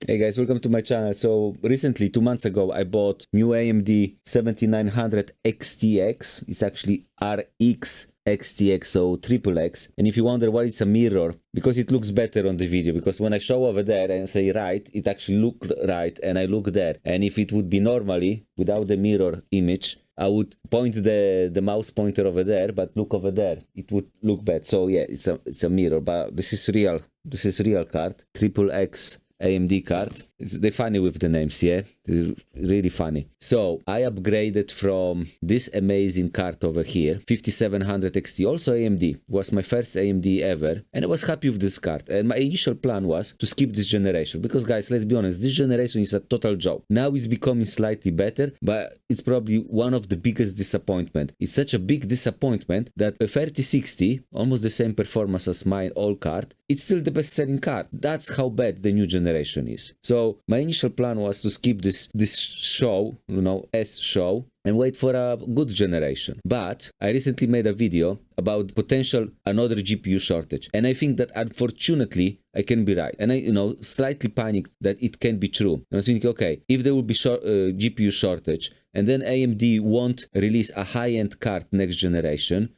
Hey guys, welcome to my channel. So recently, 2 months ago, I bought new AMD 7900 XTX. It's actually RX XTX, so triple X. And if you wonder why it's a mirror, because it looks better on the video, because when I show over there and say right, it actually looked right and I look there. And if it would be normally, without the mirror image, I would point the mouse pointer over there, but look over there, it would look bad. So yeah, it's a mirror, but this is real. This is real card, triple X AMD card. They're funny with the names, yeah? They're really funny. So I upgraded from this amazing card over here, 5700 XT, also AMD. Was my first AMD ever, and I was happy with this card. And my initial plan was to skip this generation, because guys, let's be honest, this generation is a total joke. Now it's becoming slightly better, but it's probably one of the biggest disappointment. It's such a big disappointment that a 3060, almost the same performance as my old card, it's still the best selling card. That's how bad the new generation is. So my initial plan was to skip this show, you know, S show, and wait for a good generation. But I recently made a video about potential another GPU shortage, and I think that unfortunately I can be right. And I, slightly panicked that it can be true. And I was thinking, okay, if there will be GPU shortage, and then AMD won't release a high-end card next generation,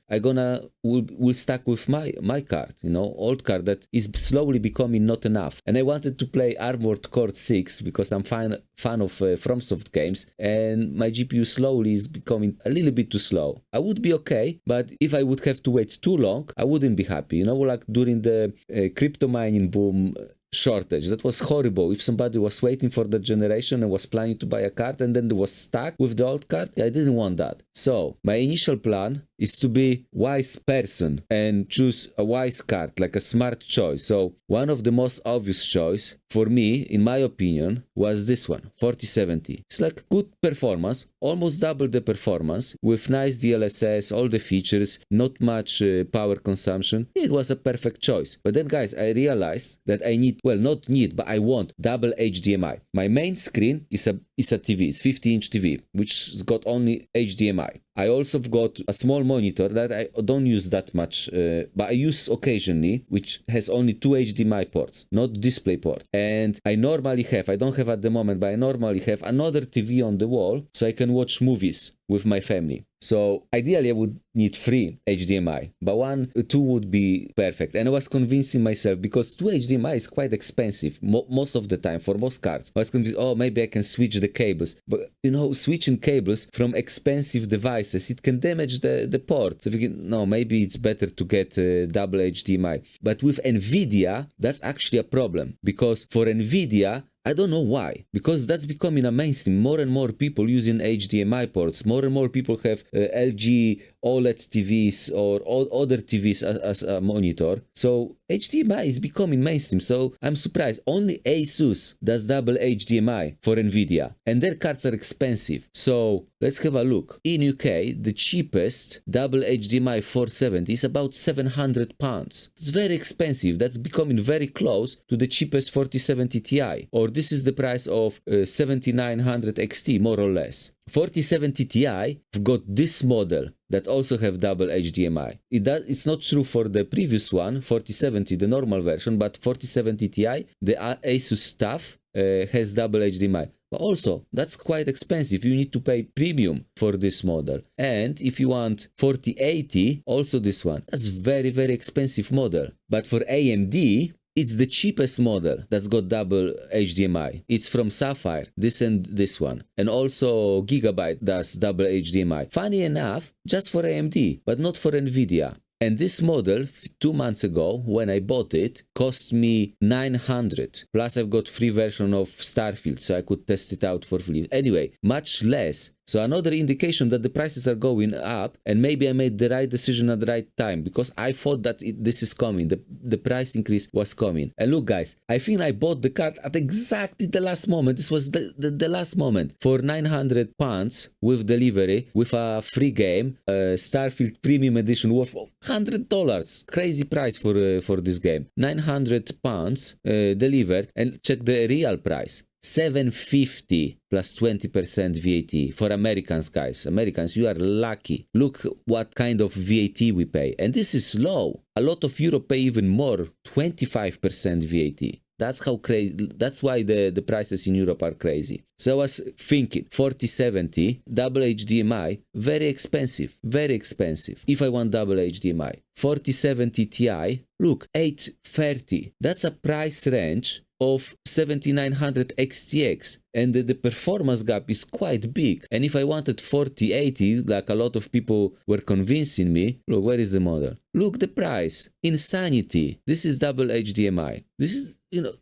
will stuck with my card, old card that is slowly becoming not enough. And I wanted to play Armored Core 6 because I'm fan of FromSoft games, and my GPU slowly is becoming a little bit too slow. I would be okay, but if I would have to wait too long, I wouldn't be happy. Like during the crypto mining boom shortage, that was horrible. If somebody was waiting for the generation and was planning to buy a card and then they was stuck with the old card, I didn't want that. So my initial plan is to be wise person and choose a wise card, like a smart choice. So one of the most obvious choice for me, in my opinion, was this one, 4070. It's like good performance, almost double the performance, with nice DLSS, all the features, not much power consumption. It was a perfect choice. But then guys, I realized that I need, well, not need, but I want double HDMI. My main screen is a TV, it's 50-inch TV, which has got only HDMI. I also have got a small monitor that I don't use that much, but I use occasionally, which has only 2 HDMI ports, not display port. And I don't have at the moment, but I normally have another TV on the wall so I can watch movies with my family. So ideally I would need 3 HDMI, but 2 would be perfect. And I was convincing myself, because 2 HDMI is quite expensive most of the time for most cards. I was convinced, oh, maybe I can switch the cables. But switching cables from expensive devices, it can damage the port. So no, maybe it's better to get double HDMI. But with NVIDIA, that's actually a problem, because for NVIDIA, I don't know why, because that's becoming a mainstream. More and more people using HDMI ports. More and more people have LG OLED TVs or other TVs as a monitor. So HDMI is becoming mainstream. So I'm surprised. Only Asus does double HDMI for NVIDIA, and their cards are expensive. So let's have a look. In UK, the cheapest double HDMI 470 is about £700. It's very expensive. That's becoming very close to the cheapest 4070 Ti, or this is the price of 7900 XT, more or less. 4070 Ti have got this model that also have double HDMI. It's not true for the previous one, 4070, the normal version, but 4070 Ti, the Asus stuff, has double HDMI. But also, that's quite expensive. You need to pay premium for this model. And if you want 4080, also this one, that's very, very expensive model. But for AMD, it's the cheapest model that's got double HDMI. It's from Sapphire, this and this one. And also Gigabyte does double HDMI. Funny enough, just for AMD, but not for NVIDIA. And this model, 2 months ago, when I bought it, cost me $900. Plus I've got free version of Starfield, so I could test it out for free. Anyway, much less. So another indication that the prices are going up, and maybe I made the right decision at the right time, because I thought that this is coming, the price increase was coming. And look guys, I think I bought the card at exactly the last moment. This was the last moment, for £900 with delivery, with a free game, Starfield Premium Edition worth $100. Crazy price for this game. £900 delivered, and check the real price. $750 plus 20% VAT for Americans, guys. Americans, you are lucky. Look what kind of VAT we pay. And this is low. A lot of Europe pay even more, 25% VAT. That's how crazy. That's why the prices in Europe are crazy. So I was thinking 4070 double HDMI, very expensive, very expensive. If I want double HDMI, 4070 Ti, look, 830. That's a price range of 7900 XTX, and the performance gap is quite big. And if I wanted 4080, like a lot of people were convincing me, look, where is the model? Look, the price, insanity. This is double HDMI. This is, you know,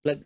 like,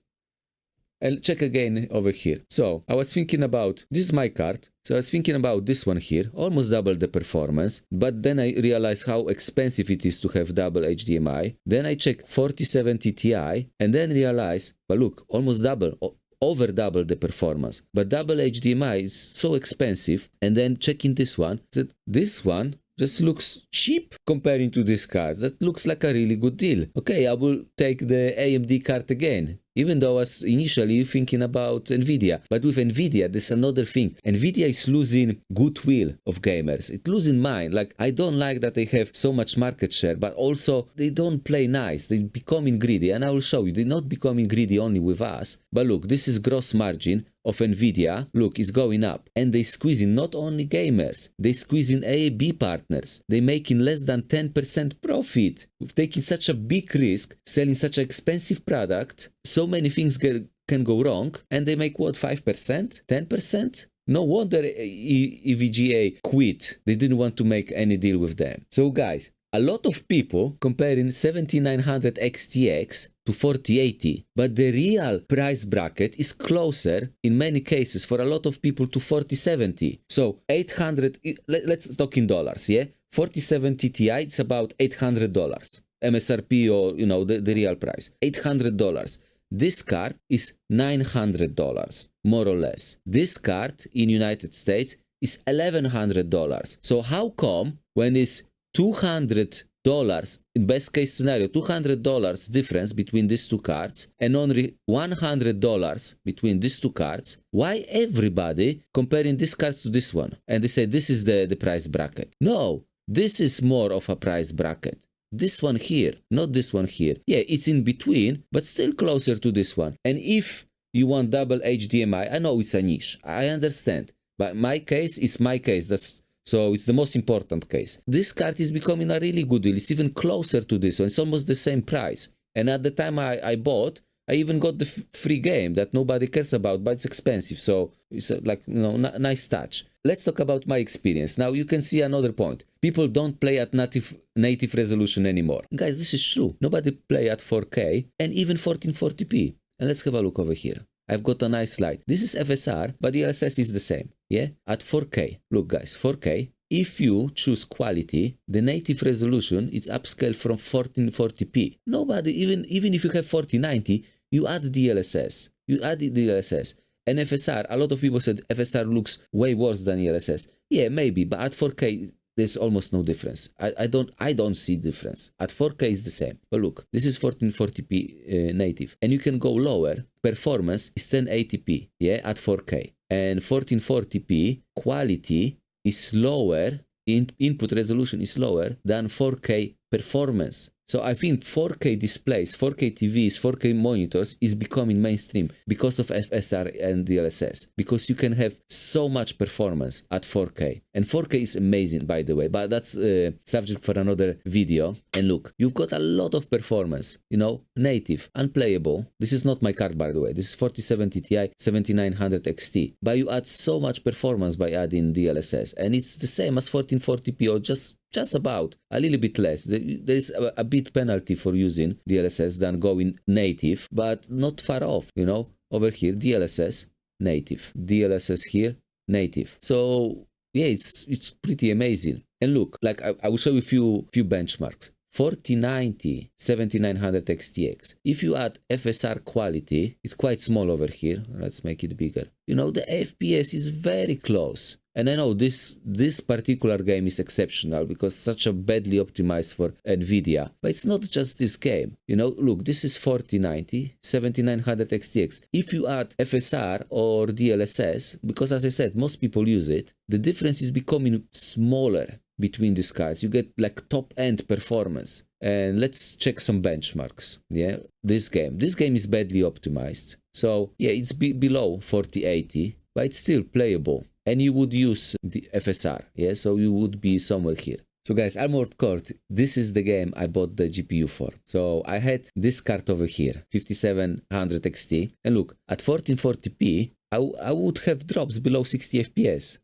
and check again over here. So I was thinking about, this is my card. So I was thinking about this one here, almost double the performance, but then I realized how expensive it is to have double HDMI. Then I checked 4070 Ti and then realized, but look, almost double, over double the performance. But double HDMI is so expensive. And then checking this one, this one just looks cheap comparing to this card. That looks like a really good deal. Okay, I will take the AMD card again. Even though I was initially thinking about NVIDIA. But with NVIDIA, there's another thing. NVIDIA is losing goodwill of gamers. It's losing mine. Like, I don't like that they have so much market share, but also they don't play nice. They're becoming greedy. And I will show you, they're not becoming greedy only with us. But look, this is gross margin of NVIDIA. Look, it's going up. And they squeezing not only gamers, they squeezing AAB partners. They making less than 10% profit. With taking such a big risk, selling such an expensive product, so many things can go wrong, and they make what, 5%? 10%? No wonder EVGA quit. They didn't want to make any deal with them. So guys, a lot of people comparing 7900 XTX to 4080, but the real price bracket is closer in many cases for a lot of people to 4070. So 800, let's talk in dollars, yeah? 4070 Ti, it's about $800. MSRP, or, you know, the real price, $800. This card is $900, more or less. This card in United States is $1,100. So how come when it's $200, in best case scenario, $200 difference between these two cards and only $100 between these two cards, why everybody comparing these cards to this one? And they say this is the price bracket. No, this is more of a price bracket. This one here, not this one here. Yeah, it's in between, but still closer to this one. And if you want double HDMI, I know it's a niche, I understand. But my case is my case. So it's the most important case. This card is becoming a really good deal. It's even closer to this one. It's almost the same price. And at the time I bought, I even got the free game that nobody cares about, but it's expensive. So it's like, you know, nice touch. Let's talk about my experience. Now you can see another point. People don't play at native resolution anymore. Guys, this is true. Nobody play at 4K and even 1440p. And let's have a look over here. I've got a nice slide. This is FSR, but the DLSS is the same. Yeah, at 4K. Look guys, 4K. If you choose quality, the native resolution is upscaled from 1440p. Nobody, even if you have 4090, you add DLSS. You add the DLSS. And FSR, a lot of people said FSR looks way worse than DLSS. Yeah, maybe, but at 4K, there's almost no difference. I don't see difference. At 4K is the same. But look, this is 1440p native. And you can go lower. Performance is 1080p, yeah, at 4K. And 1440p quality is lower, input resolution is lower than 4K performance. So I think 4K displays, 4K TVs, 4K monitors is becoming mainstream because of FSR and DLSS. Because you can have so much performance at 4K. And 4K is amazing, by the way, but that's a subject for another video. And look, you've got a lot of performance, you know, native, unplayable. This is not my card, by the way. This is 4070 Ti 7900 XT. But you add so much performance by adding DLSS. And it's the same as 1440p or just about a little bit less. There is a bit penalty for using DLSS than going native, but not far off, you know. Over here, DLSS, native. DLSS here, native. So yeah, it's pretty amazing. And look, like I will show you a few benchmarks. 4090 7900 XTX. If you add FSR quality, it's quite small over here. Let's make it bigger. You know, the FPS is very close. And I know this particular game is exceptional because such a badly optimized for NVIDIA. But it's not just this game. You know, look, this is 4090 7900 XTX. If you add FSR or DLSS, because as I said, most people use it, the difference is becoming smaller between these cards. You get like top-end performance. And let's check some benchmarks. Yeah, this game is badly optimized. So yeah, it's below 4080, but it's still playable. And you would use the FSR. Yeah, so you would be somewhere here. So guys, Armored Core, this is the game I bought the GPU for. So I had this card over here, 5700 XT. And look, at 1440p, I would have drops below 60 FPS.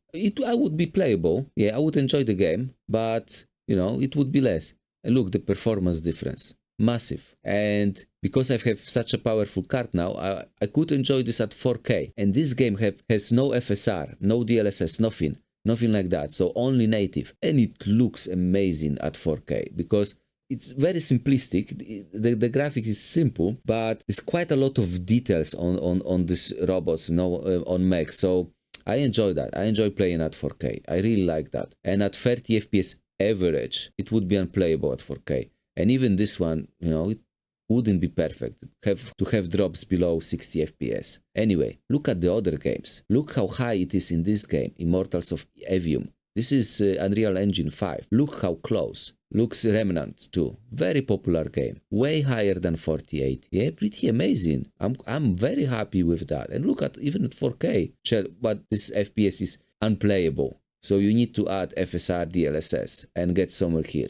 I would be playable. Yeah, I would enjoy the game, but, you know, it would be less. And look, the performance difference, massive. And because I have such a powerful card now, I could enjoy this at 4K. And this game has no FSR, no DLSS, nothing like that. So only native. And it looks amazing at 4K because it's very simplistic. The graphics is simple, but there's quite a lot of details on these robots, you know, on mech. So I enjoy that. I enjoy playing at 4K. I really like that. And at 30 FPS average, it would be unplayable at 4K. And even this one, you know, it wouldn't be perfect. To have drops below 60 FPS. Anyway, look at the other games. Look how high it is in this game, Immortals of Avium. This is Unreal Engine 5. Look how close. Looks Remnant 2. Very popular game. Way higher than 4080. Yeah, pretty amazing. I'm very happy with that. And look at even at 4K. But this FPS is unplayable. So you need to add FSR DLSS and get somewhere here.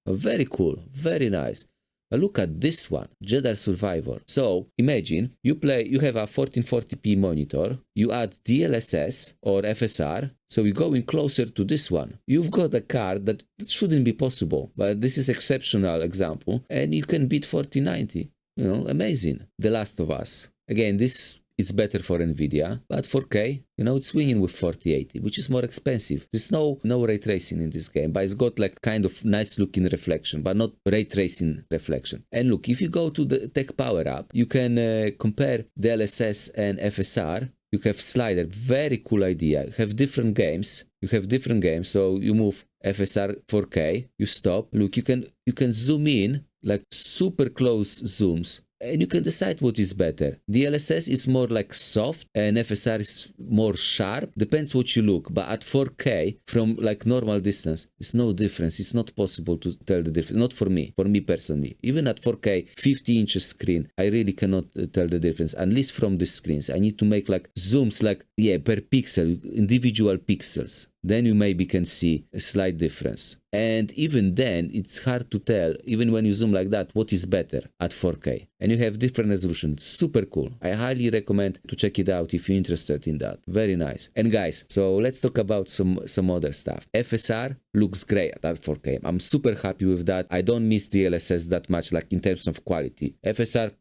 Very cool. Very nice. But look at this one, Jedi Survivor. So imagine you have a 1440p monitor, you add DLSS or FSR, so you're going closer to this one. You've got a card that shouldn't be possible, but this is exceptional example, and you can beat 4090. You know, amazing. The Last of Us. Again, this is better for Nvidia, but 4K, you know, it's winning with 4080, which is more expensive. There's no ray tracing in this game, but it's got like kind of nice looking reflection, but not ray tracing reflection. And look, if you go to the Tech Power app, you can compare the LSS and FSR. You have slider, very cool idea. You have different games. So you move FSR 4K, you stop. Look, you can zoom in, like super close zooms. And you can decide what is better. DLSS is more like soft and FSR is more sharp. Depends what you look. But at 4K, from like normal distance, it's no difference. It's not possible to tell the difference. Not for me personally. Even at 4K, 50 inches screen, I really cannot tell the difference. At least from the screens. I need to make like zooms like, yeah, per pixel, individual pixels. Then you maybe can see a slight difference. And even then, it's hard to tell, even when you zoom like that, what is better at 4K. And you have different resolution. Super cool. I highly recommend to check it out if you're interested in that. Very nice. And guys, so let's talk about some other stuff. FSR looks great at 4K. I'm super happy with that. I don't miss DLSS that much, like in terms of quality. FSR,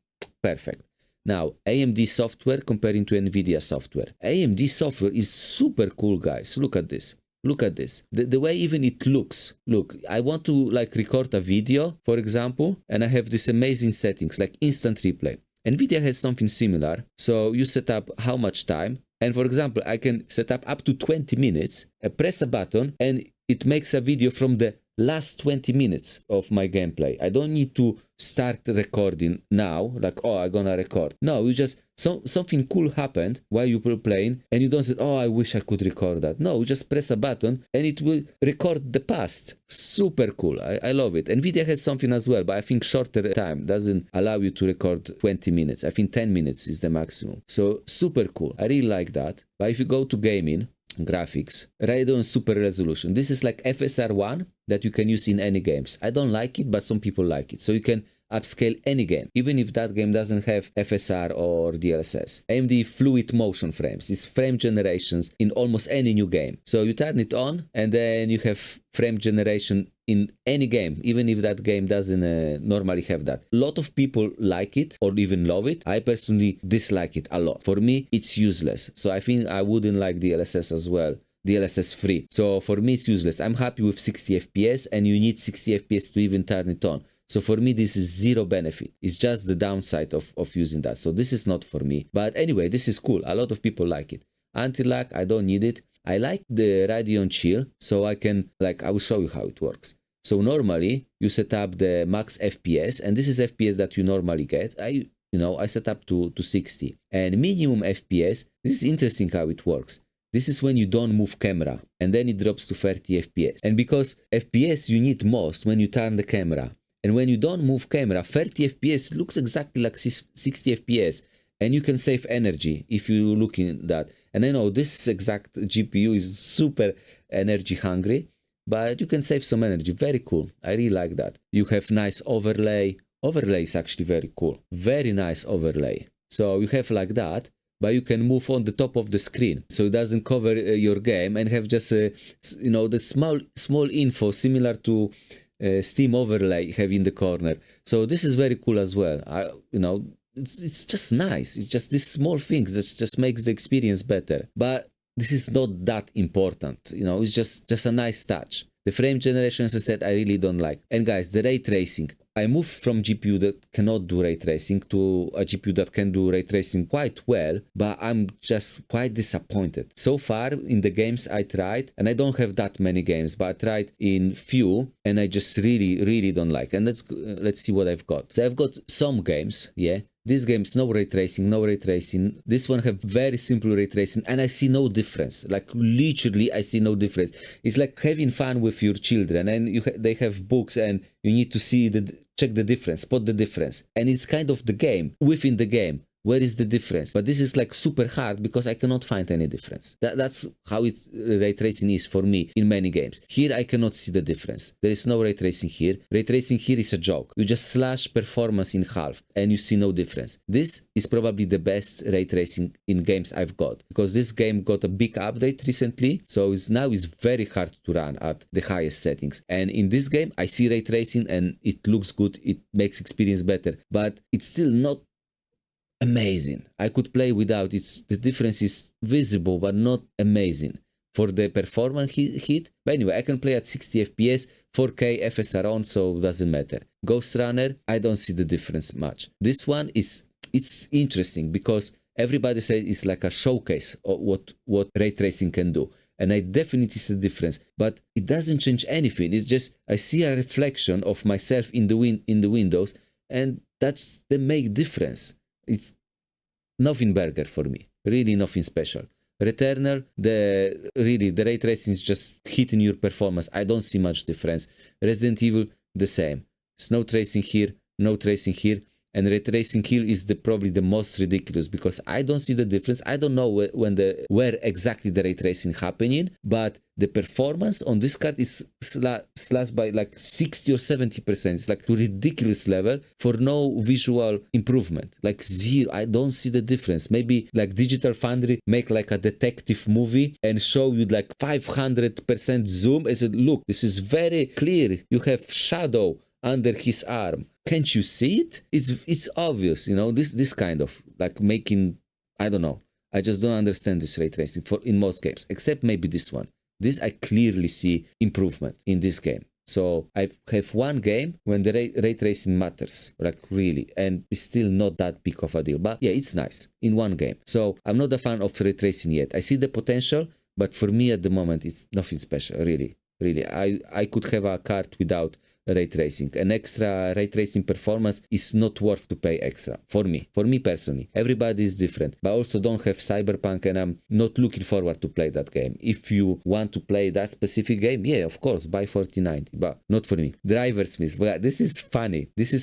perfect. Now, AMD software comparing to NVIDIA software. AMD software is super cool, guys. Look at this. Look at this. The way even it looks. Look, I want to like record a video, for example, and I have these amazing settings like instant replay. NVIDIA has something similar. So you set up how much time. And for example, I can set up to 20 minutes, press a button, and it makes a video from the last 20 minutes of my gameplay. I don't need to start recording now, like, oh, I'm gonna record. No, you just, something cool happened while you were playing, and you don't say, oh, I wish I could record that. No, you just press a button, and it will record the past. Super cool. I love it. NVIDIA has something as well, but I think shorter time doesn't allow you to record 20 minutes. I think 10 minutes is the maximum. So super cool. I really like that. But if you go to gaming, graphics, Radeon super resolution. This is like FSR1 that you can use in any games. I don't like it, but some people like it. So you can upscale any game, even if that game doesn't have FSR or DLSS. AMD fluid motion frames is frame generations in almost any new game. So you turn it on and then you have frame generation in any game, even if that game doesn't normally have that. A lot of people like it or even love it. I personally dislike it a lot. For me, it's useless. So I think I wouldn't like DLSS as well. DLSS free. So for me, it's useless. I'm happy with 60 FPS and you need 60 FPS to even turn it on. So for me, this is zero benefit. It's just the downside of using that. So this is not for me. But anyway, this is cool. A lot of people like it. Anti-lag, I don't need it. I like the Radeon Chill, so I can, like, I will show you how it works. So normally, you set up the max FPS, and this is FPS that you normally get. I set up to 60. And minimum FPS, this is interesting how it works. This is when you don't move camera, and then it drops to 30 FPS. And because FPS you need most when you turn the camera, And when you don't move camera, 30 FPS looks exactly like 60 FPS. And you can save energy if you look in that. And I know this exact GPU is super energy hungry, but you can save some energy. Very cool. I really like that. You have nice overlay. Overlay is actually very cool. Very nice overlay. So you have like that, but you can move on the top of the screen, so it doesn't cover your game, and have just the small info similar to Steam overlay you have in the corner. So this is very cool as well. It's just nice. It's just these small things that just makes the experience better. But this is not that important. It's just a nice touch. The frame generation, as I said, I really don't like. And guys, the ray tracing. I moved from GPU that cannot do ray tracing to a GPU that can do ray tracing quite well, but I'm just quite disappointed. So far in the games I tried, and I don't have that many games, but I tried in few, and I just really don't like. And let's see what I've got. So I've got some games, yeah. These games, no ray tracing. This one have very simple ray tracing, and I see no difference. Like literally, I see no difference. It's like having fun with your children, and they have books, and you need to check the difference, spot the difference. And it's kind of the game, within the game. Where is the difference? But this is like super hard because I cannot find any difference. That's how ray tracing is for me in many games. Here I cannot see the difference. There is no ray tracing here. Ray tracing here is a joke. You just slash performance in half and you see no difference. This is probably the best ray tracing in games I've got, because this game got a big update recently, so now it's very hard to run at the highest settings. And in this game I see ray tracing and it looks good, it makes experience better, but it's still not amazing. I could play without it. The difference is visible but not amazing for the performance hit. But anyway, I can play at 60 FPS, 4K FSR on, so it doesn't matter. Ghost Runner, I don't see the difference much. This one it's interesting because everybody says it's like a showcase of what ray tracing can do. And I definitely see the difference, but it doesn't change anything. It's just I see a reflection of myself in the windows, and that's the main difference. It's nothing burger for me, really nothing special. Returnal, the ray tracing is just hitting your performance. I don't see much difference. Resident Evil, the same. No tracing here, no tracing here. And ray tracing here is probably the most ridiculous because I don't see the difference. I don't know where exactly the ray tracing happening, but the performance on this card is slashed by like 60 or 70%. It's like to ridiculous level for no visual improvement, like zero. I don't see the difference. Maybe like Digital Foundry make like a detective movie and show you like 500% zoom and say, look, this is very clear. You have shadow under his arm. Can't you see it? It's obvious, this kind of like making, I don't know. I just don't understand this ray tracing in most games, except maybe this one. This I clearly see improvement in this game. So I have one game when the ray tracing matters, like really, and it's still not that big of a deal. But yeah, it's nice in one game. So I'm not a fan of ray tracing yet. I see the potential, but for me at the moment, it's nothing special, really. Really, I could have a card without ray tracing. An extra ray tracing performance is not worth to pay extra for me personally. Everybody is different, but I also don't have Cyberpunk and I'm not looking forward to play that game. If you want to play that specific game, yeah, of course, buy 4090, but not for me. Driver Smith, well, this is funny. This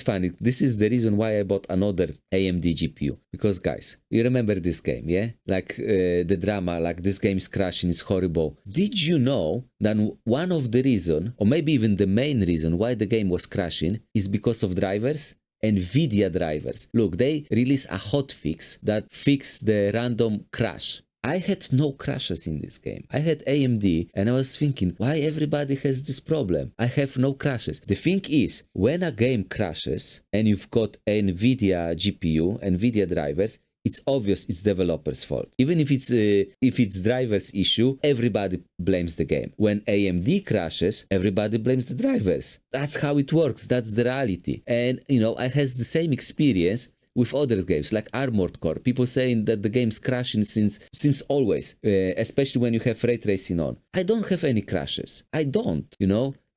is the reason why I bought another AMD GPU, because guys, you remember this game, yeah? Like the drama, like this game is crashing, it's horrible. Did you know that one of the reason, or maybe even the main reason why the game was crashing is because of drivers? NVIDIA drivers. Look, they released a hotfix that fixed the random crash. I had no crashes in this game. I had AMD and I was thinking, why everybody has this problem? I have no crashes. The thing is, when a game crashes and you've got NVIDIA GPU, NVIDIA drivers, it's obvious it's developers' fault. Even if it's driver's issue, everybody blames the game. When AMD crashes, everybody blames the drivers. That's how it works. That's the reality. And, I had the same experience with other games like Armored Core. People saying that the game's crashing since always, especially when you have ray tracing on. I don't have any crashes. I don't,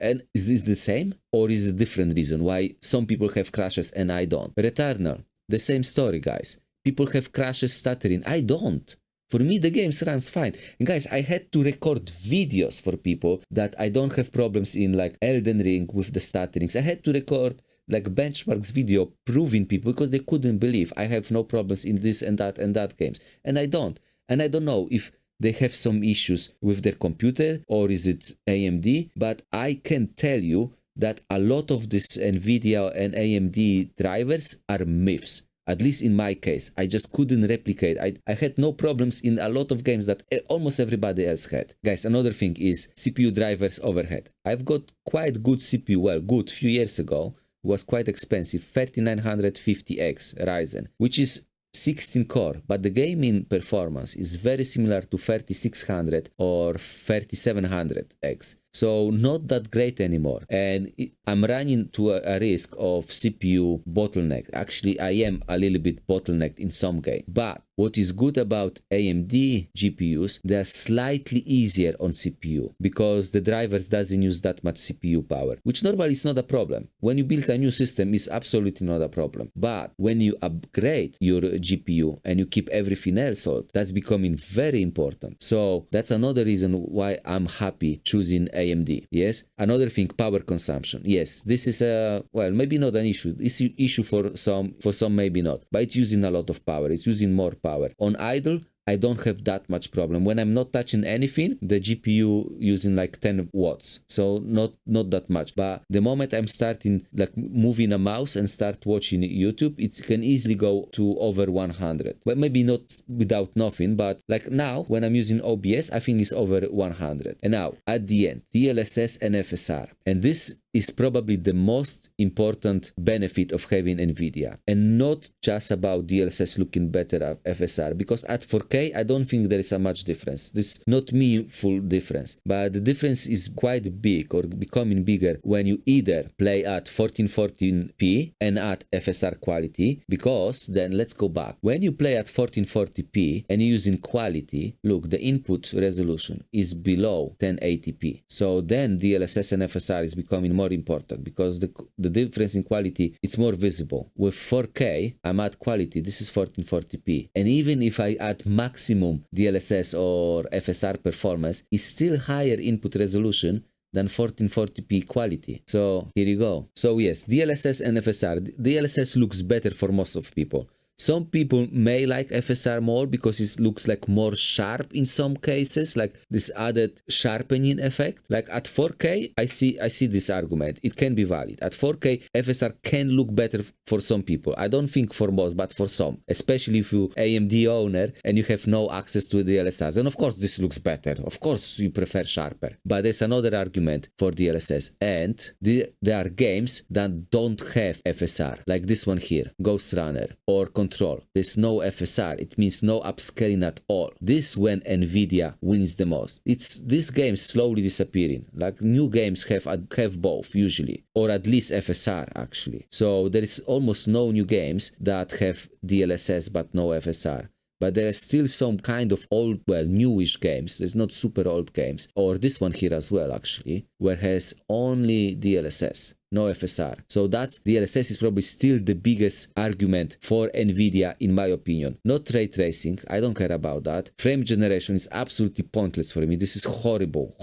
And is this the same? Or is it a different reason why some people have crashes and I don't? Returnal, the same story, guys. People have crashes, stuttering. I don't. For me, the game runs fine. And guys, I had to record videos for people that I don't have problems in, like Elden Ring with the stutterings. I had to record like benchmarks video proving people because they couldn't believe I have no problems in this and that games, and I don't. And I don't know if they have some issues with their computer or is it AMD, but I can tell you that a lot of this NVIDIA and AMD drivers are myths. At least in my case, I just couldn't replicate. I had no problems in a lot of games that almost everybody else had. Guys, another thing is CPU drivers overhead. I've got quite good CPU, well, good, few years ago, was quite expensive, 3950X Ryzen, which is 16 core, but the gaming performance is very similar to 3600 or 3700X. So not that great anymore, and I'm running to a risk of CPU bottleneck. Actually, I am a little bit bottlenecked in some games, but what is good about AMD GPUs, they're slightly easier on CPU because the drivers doesn't use that much CPU power, which normally is not a problem. When you build a new system, it's absolutely not a problem. But when you upgrade your GPU and you keep everything else old, that's becoming very important. So that's another reason why I'm happy choosing AMD. Yes. Another thing, power consumption. Yes, this is a, well, maybe not an issue. It's an issue for some maybe not, but it's using a lot of power. It's using more power. On idle, I don't have that much problem. When I'm not touching anything, the GPU using like 10 watts. So not that much. But the moment I'm starting like moving a mouse and start watching YouTube, it can easily go to over 100. But maybe not without nothing, but like now when I'm using OBS, I think it's over 100. And now at the end, DLSS and FSR. And this is probably the most important benefit of having NVIDIA, and not just about DLSS looking better at FSR, because at 4K I don't think there is a much difference. This is not meaningful difference, but the difference is quite big or becoming bigger when you either play at 1440p and at FSR quality, because then let's go back. When you play at 1440p and you're using quality, look, the input resolution is below 1080p. So then DLSS and FSR is becoming more important because the difference in quality, it's more visible. With 4K, I'm at quality, this is 1440p. And even if I add maximum DLSS or FSR performance, it's still higher input resolution than 1440p quality. So here you go. So yes, DLSS and FSR. DLSS looks better for most of people. Some people may like FSR more because it looks like more sharp in some cases, like this added sharpening effect. Like at 4K, I see this argument. It can be valid. At 4K, FSR can look better for some people. I don't think for most, but for some, especially if you're AMD owner and you have no access to DLSS. And of course, this looks better. Of course, you prefer sharper. But there's another argument for DLSS, and there are games that don't have FSR, like this one here, Ghost Runner or Control. There's no FSR. It means no upscaling at all. This when NVIDIA wins the most. It's this game slowly disappearing. Like new games have both usually, or at least FSR actually. So there is almost no new games that have DLSS but no FSR. But there is still some kind of old, well, newish games. There's not super old games. Or this one here as well, actually, where has only DLSS, no FSR. So that's DLSS is probably still the biggest argument for NVIDIA, in my opinion. Not ray tracing, I don't care about that. Frame generation is absolutely pointless for me. This is horrible.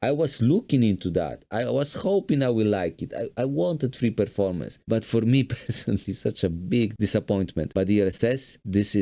I was looking into that. I was hoping I will like it. I wanted free performance. But for me personally, such a big disappointment. But DLSS, this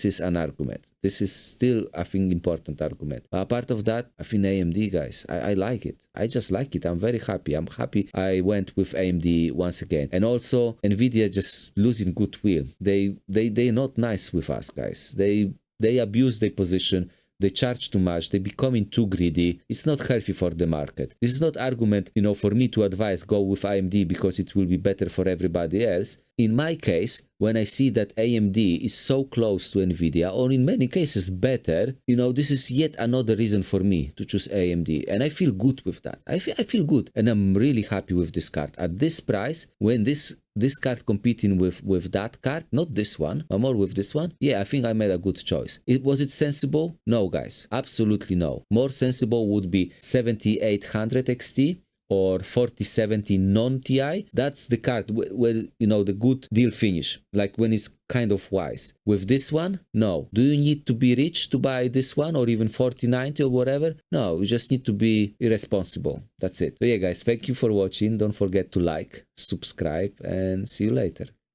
is an argument. This is still, I think, important argument. But apart of that, I think AMD, guys, I like it. I just like it. I'm very happy. I'm happy I went with AMD once again. And also NVIDIA just losing goodwill. They're not nice with us, guys. They abuse their position. They charge too much. They're becoming too greedy. It's not healthy for the market. This is not argument, for me to advise go with AMD because it will be better for everybody else. In my case, when I see that AMD is so close to NVIDIA, or in many cases better, this is yet another reason for me to choose AMD. And I feel good with that. I feel good. And I'm really happy with this card. At this price, when this card competing with that card, not this one, but more with this one, yeah, I think I made a good choice. Was it sensible? No, guys. Absolutely no. More sensible would be 7800 XT or 4070 non-Ti, that's the card where, you know, the good deal finish, like when it's kind of wise. With this one, no. Do you need to be rich to buy this one, or even 4090 or whatever? No, you just need to be irresponsible. That's it. So yeah, guys, thank you for watching. Don't forget to like, subscribe, and see you later.